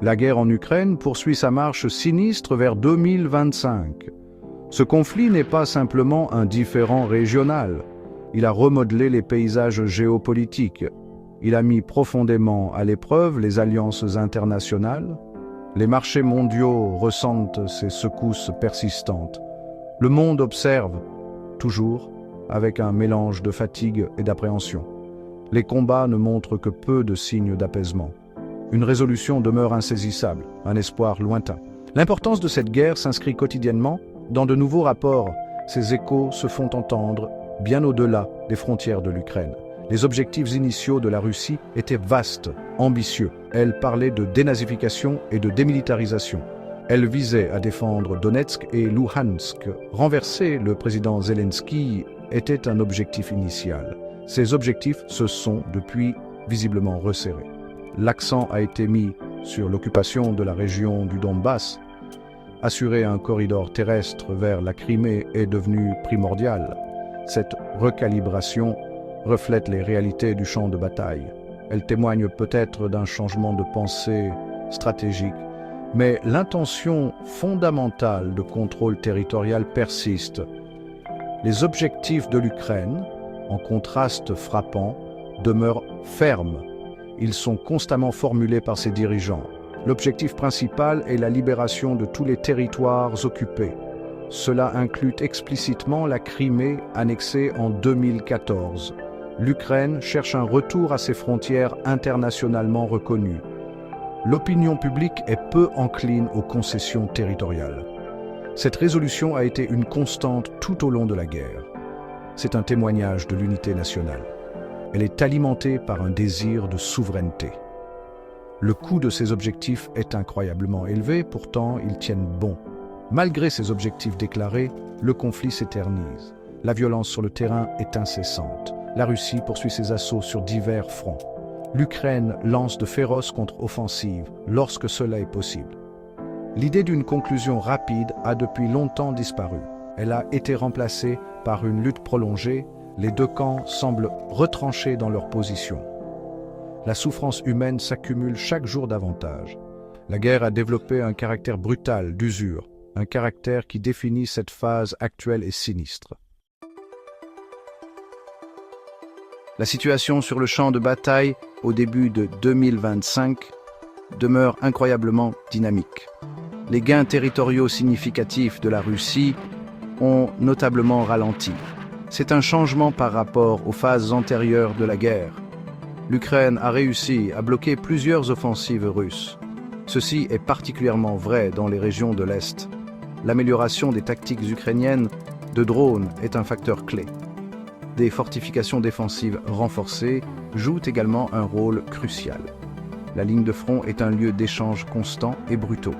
La guerre en Ukraine poursuit sa marche sinistre vers 2025. Ce conflit n'est pas simplement un différend régional. Il a remodelé les paysages géopolitiques. Il a mis profondément à l'épreuve les alliances internationales. Les marchés mondiaux ressentent ces secousses persistantes. Le monde observe, toujours, avec un mélange de fatigue et d'appréhension. Les combats ne montrent que peu de signes d'apaisement. Une résolution demeure insaisissable, un espoir lointain. L'importance de cette guerre s'inscrit quotidiennement dans de nouveaux rapports. Ces échos se font entendre bien au-delà des frontières de l'Ukraine. Les objectifs initiaux de la Russie étaient vastes, ambitieux. Elle parlait de dénazification et de démilitarisation. Elle visait à défendre Donetsk et Luhansk. Renverser le président Zelensky était un objectif initial. Ces objectifs se sont depuis visiblement resserrés. L'accent a été mis sur l'occupation de la région du Donbass. Assurer un corridor terrestre vers la Crimée est devenu primordial. Cette recalibration reflète les réalités du champ de bataille. Elle témoigne peut-être d'un changement de pensée stratégique, mais l'intention fondamentale de contrôle territorial persiste. Les objectifs de l'Ukraine, en contraste frappant, demeurent fermes. Ils sont constamment formulés par ses dirigeants. L'objectif principal est la libération de tous les territoires occupés. Cela inclut explicitement la Crimée annexée en 2014. L'Ukraine cherche un retour à ses frontières internationalement reconnues. L'opinion publique est peu encline aux concessions territoriales. Cette résolution a été une constante tout au long de la guerre. C'est un témoignage de l'unité nationale. Elle est alimentée par un désir de souveraineté. Le coût de ces objectifs est incroyablement élevé, pourtant ils tiennent bon. Malgré ces objectifs déclarés, le conflit s'éternise. La violence sur le terrain est incessante. La Russie poursuit ses assauts sur divers fronts. L'Ukraine lance de féroces contre-offensives lorsque cela est possible. L'idée d'une conclusion rapide a depuis longtemps disparu. Elle a été remplacée par une lutte prolongée. Les deux camps semblent retranchés dans leur position. La souffrance humaine s'accumule chaque jour davantage. La guerre a développé un caractère brutal, d'usure, un caractère qui définit cette phase actuelle et sinistre. La situation sur le champ de bataille au début de 2025 demeure incroyablement dynamique. Les gains territoriaux significatifs de la Russie ont notablement ralenti. C'est un changement par rapport aux phases antérieures de la guerre. L'Ukraine a réussi à bloquer plusieurs offensives russes. Ceci est particulièrement vrai dans les régions de l'Est. L'amélioration des tactiques ukrainiennes de drones est un facteur clé. Des fortifications défensives renforcées jouent également un rôle crucial. La ligne de front est un lieu d'échanges constants et brutaux.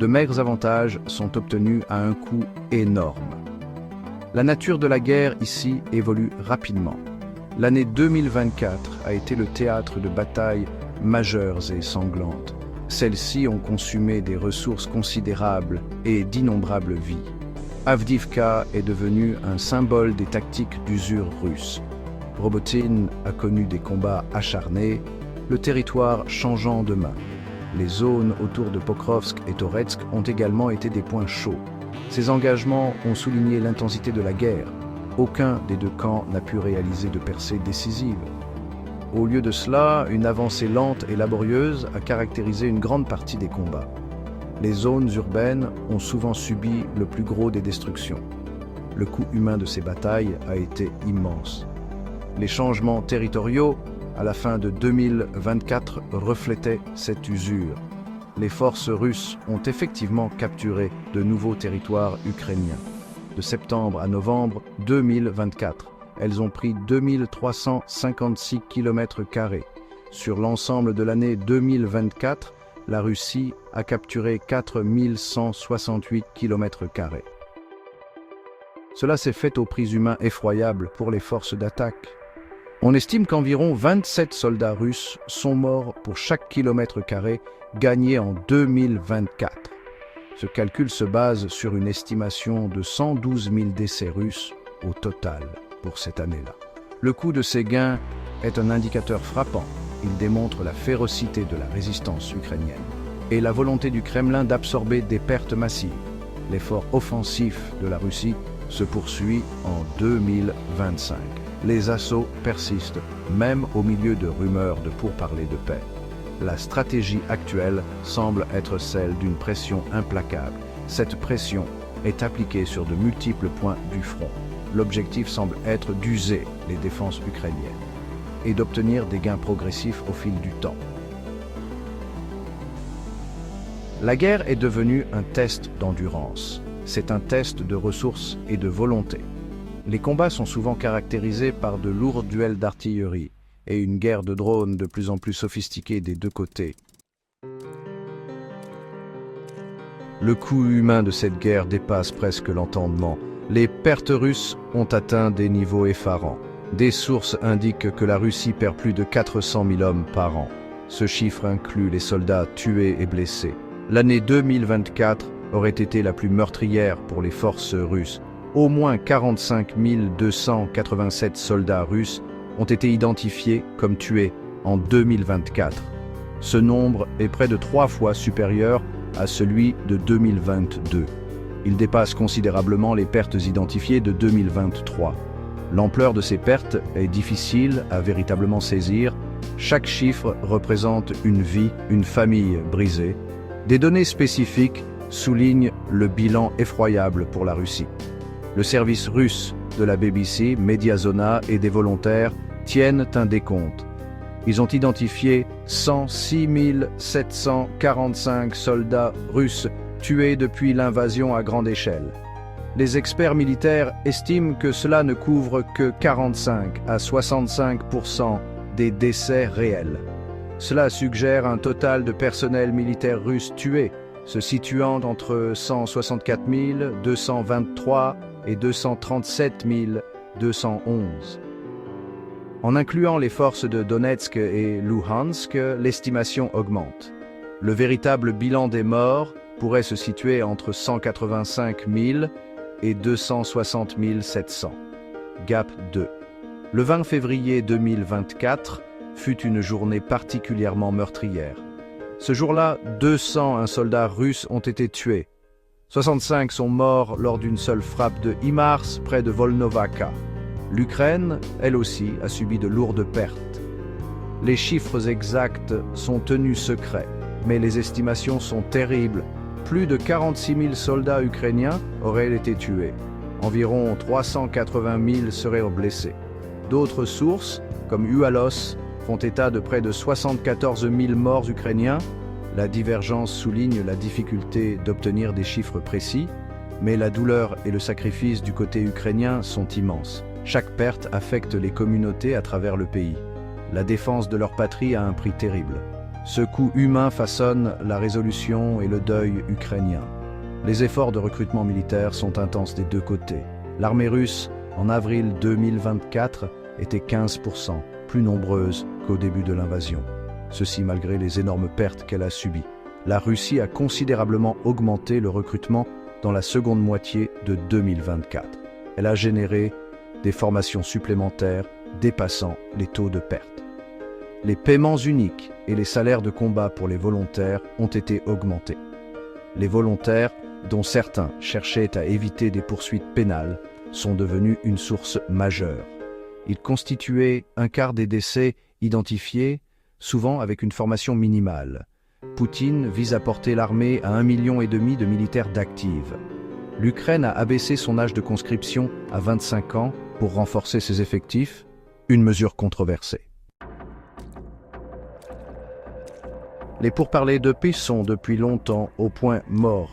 De maigres avantages sont obtenus à un coût énorme. La nature de la guerre ici évolue rapidement. L'année 2024 a été le théâtre de batailles majeures et sanglantes. Celles-ci ont consumé des ressources considérables et d'innombrables vies. Avdiivka est devenu un symbole des tactiques d'usure russes. Robotyne a connu des combats acharnés, le territoire changeant de main. Les zones autour de Pokrovsk et Toretsk ont également été des points chauds. Ces engagements ont souligné l'intensité de la guerre. Aucun des deux camps n'a pu réaliser de percée décisive. Au lieu de cela, une avancée lente et laborieuse a caractérisé une grande partie des combats. Les zones urbaines ont souvent subi le plus gros des destructions. Le coût humain de ces batailles a été immense. Les changements territoriaux à la fin de 2024 reflétaient cette usure. Les forces russes ont effectivement capturé de nouveaux territoires ukrainiens. De septembre à novembre 2024, elles ont pris 2356 km². Sur l'ensemble de l'année 2024, la Russie a capturé 4168 km². Cela s'est fait au prix humain effroyable pour les forces d'attaque. On estime qu'environ 27 soldats russes sont morts pour chaque kilomètre carré gagné en 2024. Ce calcul se base sur une estimation de 112 000 décès russes au total pour cette année-là. Le coût de ces gains est un indicateur frappant. Il démontre la férocité de la résistance ukrainienne. et la volonté du Kremlin d'absorber des pertes massives. L'effort offensif de la Russie se poursuit en 2025. Les assauts persistent, même au milieu de rumeurs de pourparlers de paix. La stratégie actuelle semble être celle d'une pression implacable. Cette pression est appliquée sur de multiples points du front. L'objectif semble être d'user les défenses ukrainiennes et d'obtenir des gains progressifs au fil du temps. La guerre est devenue un test d'endurance. C'est un test de ressources et de volonté. Les combats sont souvent caractérisés par de lourds duels d'artillerie et une guerre de drones de plus en plus sophistiquée des deux côtés. Le coût humain de cette guerre dépasse presque l'entendement. Les pertes russes ont atteint des niveaux effarants. Des sources indiquent que la Russie perd plus de 400 000 hommes par an. Ce chiffre inclut les soldats tués et blessés. L'année 2024 aurait été la plus meurtrière pour les forces russes. Au moins 45 287 soldats russes ont été identifiés comme tués en 2024. Ce nombre est près de 3 fois supérieur à celui de 2022. Il dépasse considérablement les pertes identifiées de 2023. L'ampleur de ces pertes est difficile à véritablement saisir. Chaque chiffre représente une vie, une famille brisée. Des données spécifiques soulignent le bilan effroyable pour la Russie. Le service russe de la BBC, Mediazona et des volontaires tiennent un décompte. Ils ont identifié 106 745 soldats russes tués depuis l'invasion à grande échelle. Les experts militaires estiment que cela ne couvre que 45 à 65% des décès réels. Cela suggère un total de personnel militaire russe tué, se situant entre 164 223 et 237 211. En incluant les forces de Donetsk et Luhansk, l'estimation augmente. Le véritable bilan des morts pourrait se situer entre 185 000 et 260 700. Gap 2. Le 20 février 2024 fut une journée particulièrement meurtrière. Ce jour-là, 201 soldats russes ont été tués. 65 sont morts lors d'une seule frappe de HIMARS près de Volnovakha. L'Ukraine, elle aussi, a subi de lourdes pertes. Les chiffres exacts sont tenus secrets, mais les estimations sont terribles. Plus de 46 000 soldats ukrainiens auraient été tués. Environ 380 000 seraient blessés. D'autres sources, comme UALOS, font état de près de 74 000 morts ukrainiens. La divergence souligne la difficulté d'obtenir des chiffres précis, mais la douleur et le sacrifice du côté ukrainien sont immenses. Chaque perte affecte les communautés à travers le pays. La défense de leur patrie a un prix terrible. Ce coût humain façonne la résolution et le deuil ukrainien. Les efforts de recrutement militaire sont intenses des deux côtés. L'armée russe, en avril 2024, était 15% plus nombreuse qu'au début de l'invasion. Ceci malgré les énormes pertes qu'elle a subies. La Russie a considérablement augmenté le recrutement dans la seconde moitié de 2024. Elle a généré des formations supplémentaires dépassant les taux de perte. Les paiements uniques et les salaires de combat pour les volontaires ont été augmentés. Les volontaires, dont certains cherchaient à éviter des poursuites pénales, sont devenus une source majeure. Ils constituaient un quart des décès identifiés, souvent avec une formation minimale. Poutine vise à porter l'armée à 1,5 million de militaires d'actifs. L'Ukraine a abaissé son âge de conscription à 25 ans pour renforcer ses effectifs, une mesure controversée. Les pourparlers de paix sont depuis longtemps au point mort.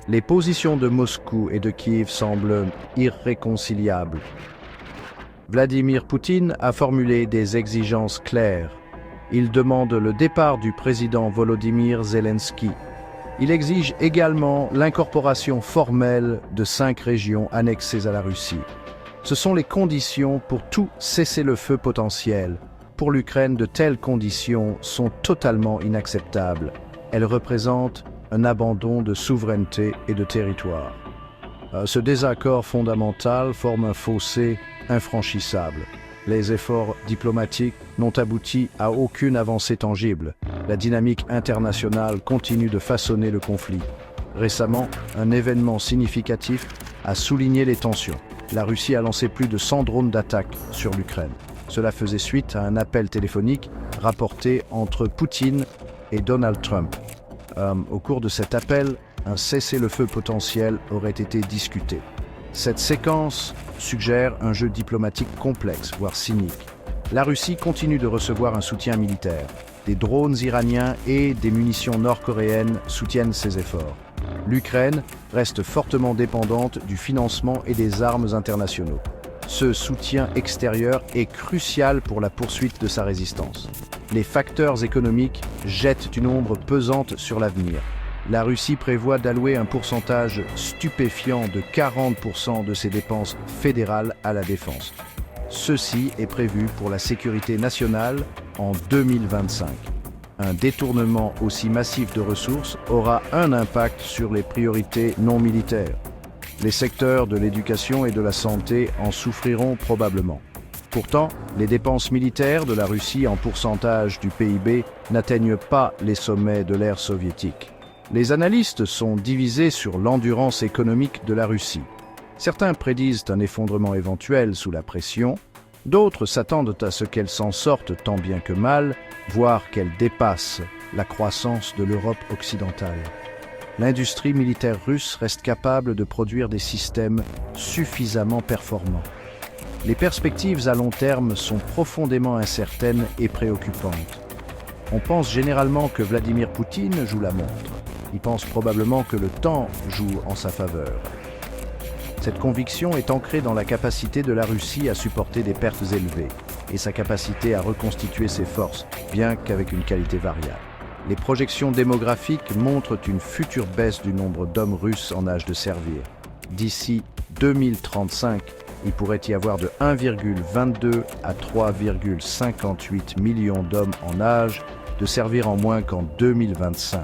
Les positions de Moscou et de Kiev semblent irréconciliables. Vladimir Poutine a formulé des exigences claires. Il demande le départ du président Volodymyr Zelensky. Il exige également l'incorporation formelle de 5 régions annexées à la Russie. Ce sont les conditions pour tout cessez-le-feu potentiel. Pour l'Ukraine, de telles conditions sont totalement inacceptables. Elles représentent un abandon de souveraineté et de territoire. Ce désaccord fondamental forme un fossé infranchissable. Les efforts diplomatiques n'ont abouti à aucune avancée tangible. La dynamique internationale continue de façonner le conflit. Récemment, un événement significatif a souligné les tensions. La Russie a lancé plus de 100 drones d'attaque sur l'Ukraine. Cela faisait suite à un appel téléphonique rapporté entre Poutine et Donald Trump. Au cours de cet appel, un cessez-le-feu potentiel aurait été discuté. Cette séquence suggère un jeu diplomatique complexe, voire cynique. La Russie continue de recevoir un soutien militaire. Des drones iraniens et des munitions nord-coréennes soutiennent ses efforts. L'Ukraine reste fortement dépendante du financement et des armes internationaux. Ce soutien extérieur est crucial pour la poursuite de sa résistance. Les facteurs économiques jettent une ombre pesante sur l'avenir. La Russie prévoit d'allouer un pourcentage stupéfiant de 40% de ses dépenses fédérales à la défense. Ceci est prévu pour la sécurité nationale en 2025. Un détournement aussi massif de ressources aura un impact sur les priorités non militaires. Les secteurs de l'éducation et de la santé en souffriront probablement. Pourtant, les dépenses militaires de la Russie en pourcentage du PIB n'atteignent pas les sommets de l'ère soviétique. Les analystes sont divisés sur l'endurance économique de la Russie. Certains prédisent un effondrement éventuel sous la pression, d'autres s'attendent à ce qu'elle s'en sorte tant bien que mal, voire qu'elle dépasse la croissance de l'Europe occidentale. L'industrie militaire russe reste capable de produire des systèmes suffisamment performants. Les perspectives à long terme sont profondément incertaines et préoccupantes. On pense généralement que Vladimir Poutine joue la montre. Il pense probablement que le temps joue en sa faveur. Cette conviction est ancrée dans la capacité de la Russie à supporter des pertes élevées et sa capacité à reconstituer ses forces, bien qu'avec une qualité variable. Les projections démographiques montrent une future baisse du nombre d'hommes russes en âge de servir. D'ici 2035, il pourrait y avoir de 1,22 à 3,58 millions d'hommes en âge de servir en moins qu'en 2025.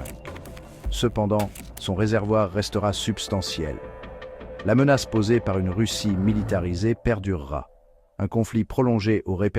Cependant, son réservoir restera substantiel. La menace posée par une Russie militarisée perdurera. Un conflit prolongé aux répercussions